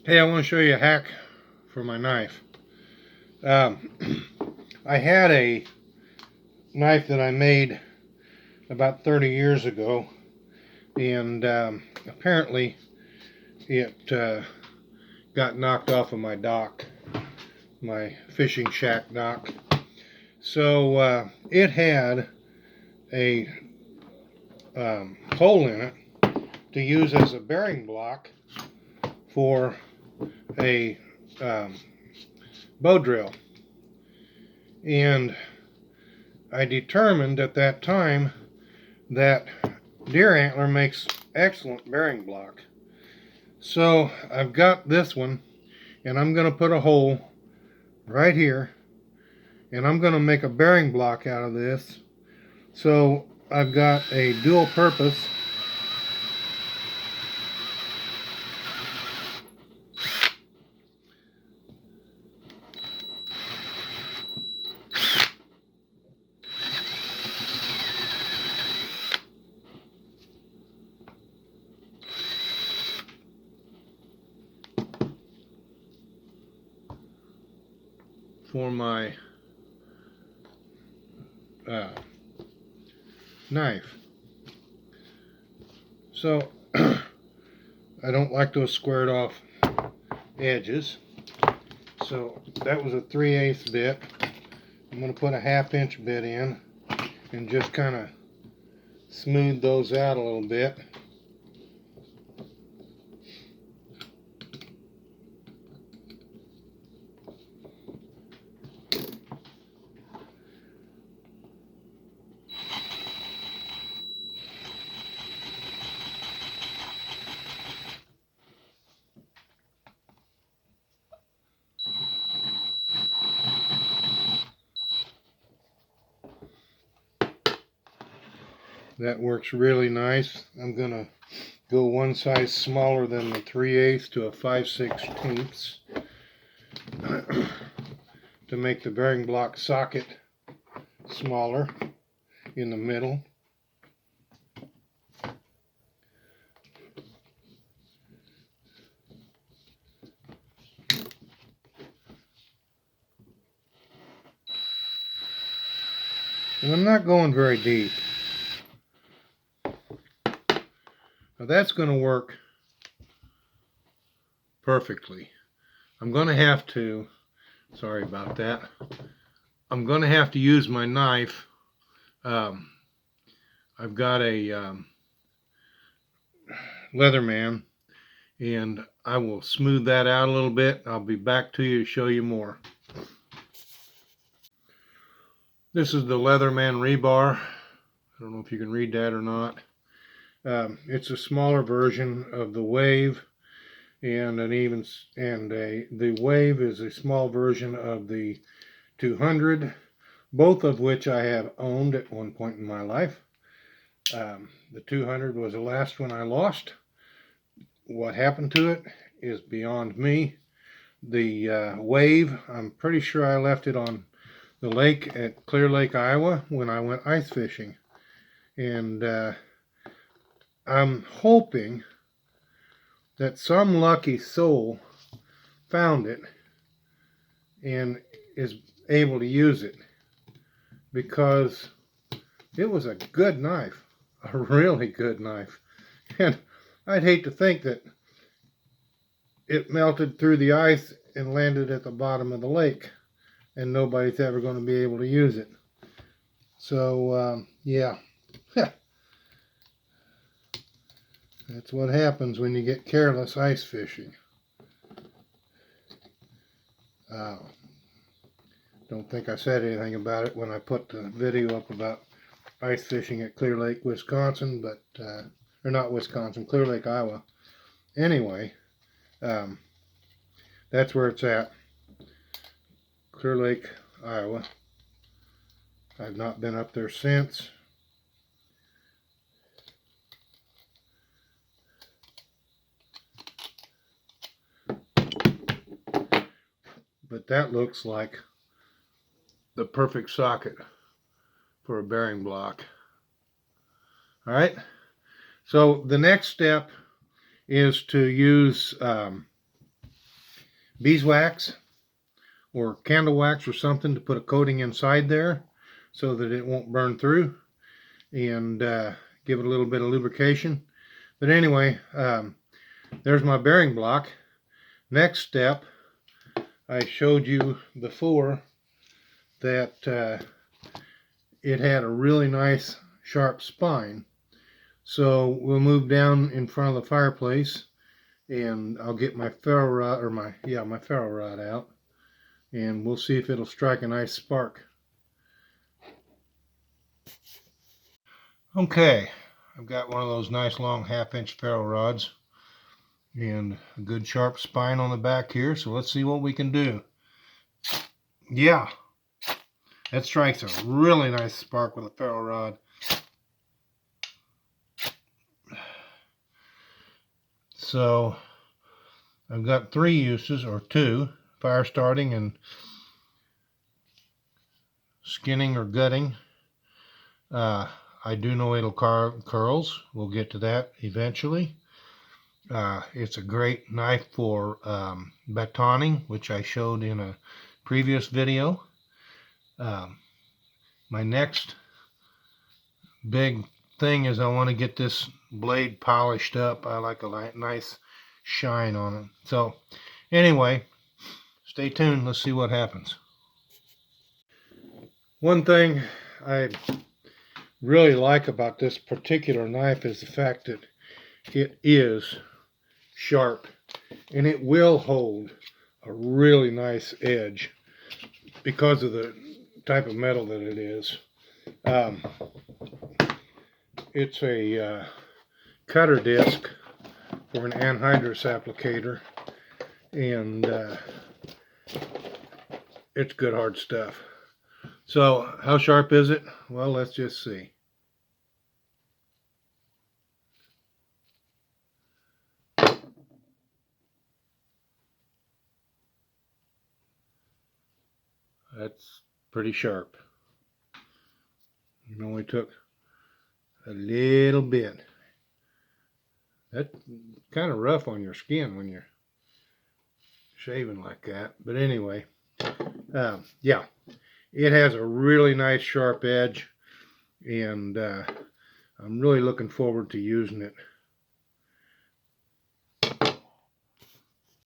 Hey, I want to show you a hack for my knife. Um, I had a knife that I made about 30 years ago, and apparently it got knocked off of my dock, my fishing shack dock. So it had a hole in it to use as a bearing block for a bow drill. And I determined at that time that deer antler makes excellent bearing block. So I've got this one, and I'm going to put a hole right here, and I'm going to make a bearing block out of this. So I've got a dual purpose for my knife. So I don't like those squared off edges. So that was a 3/8 bit. I'm going to put a 1/2 inch bit in and just kind of smooth those out a little bit. That works really nice. I'm going to go one size smaller than the 3/8 to a 5/16 to make the bearing block socket smaller in the middle. And I'm not going very deep. Now that's going to work perfectly. I'm going to have to, sorry about that, I'm going to have to use my knife. I've got a Leatherman, and I will smooth that out a little bit. I'll be back to you to show you more. This is the Leatherman rebar. I don't know if you can read that or not. It's a smaller version of the Wave, and the Wave is a small version of the 200, both of which I have owned at one point in my life. The 200 was the last one I lost. What happened to it is beyond me. The Wave, I'm pretty sure I left it on the lake at Clear Lake, Iowa when I went ice fishing. And I'm hoping that some lucky soul found it and is able to use it, because it was a good knife, a really good knife. And I'd hate to think that it melted through the ice and landed at the bottom of the lake and nobody's ever going to be able to use it. So yeah. That's what happens when you get careless ice fishing. Don't think I said anything about it when I put the video up about ice fishing at Clear Lake, Wisconsin, but or not Wisconsin, Clear Lake, Iowa. Anyway, that's where it's at, Clear Lake, Iowa. I've not been up there since. But that looks like the perfect socket for a bearing block. All right, so the next step is to use beeswax or candle wax or something to put a coating inside there so that it won't burn through, and give it a little bit of lubrication. But anyway, there's my bearing block. Next step, I showed you before that it had a really nice sharp spine. So we'll move down in front of the fireplace, and I'll get my ferro rod, or my ferro rod out, and we'll see if it'll strike a nice spark. Okay, I've got one of those nice long 1/2-inch ferro rods and a good sharp spine on the back here, so let's see what we can do. Yeah, that strikes a really nice spark with a ferro rod. So I've got 3 uses, or 2: fire starting and skinning or gutting. I do know it'll carve curls. We'll get to that eventually. It's a great knife for batoning, which I showed in a previous video. My next big thing is I want to get this blade polished up. I like a nice shine on it. So anyway, stay tuned. Let's see what happens. One thing I really like about this particular knife is the fact that it is sharp, and it will hold a really nice edge because of the type of metal that it is. It's a cutter disc for an anhydrous applicator, and it's good hard stuff. So how sharp is it? Well, let's just see. That's pretty sharp. It only took a little bit. That's kind of rough on your skin when you're shaving like that. But anyway, yeah, it has a really nice sharp edge, and I'm really looking forward to using it.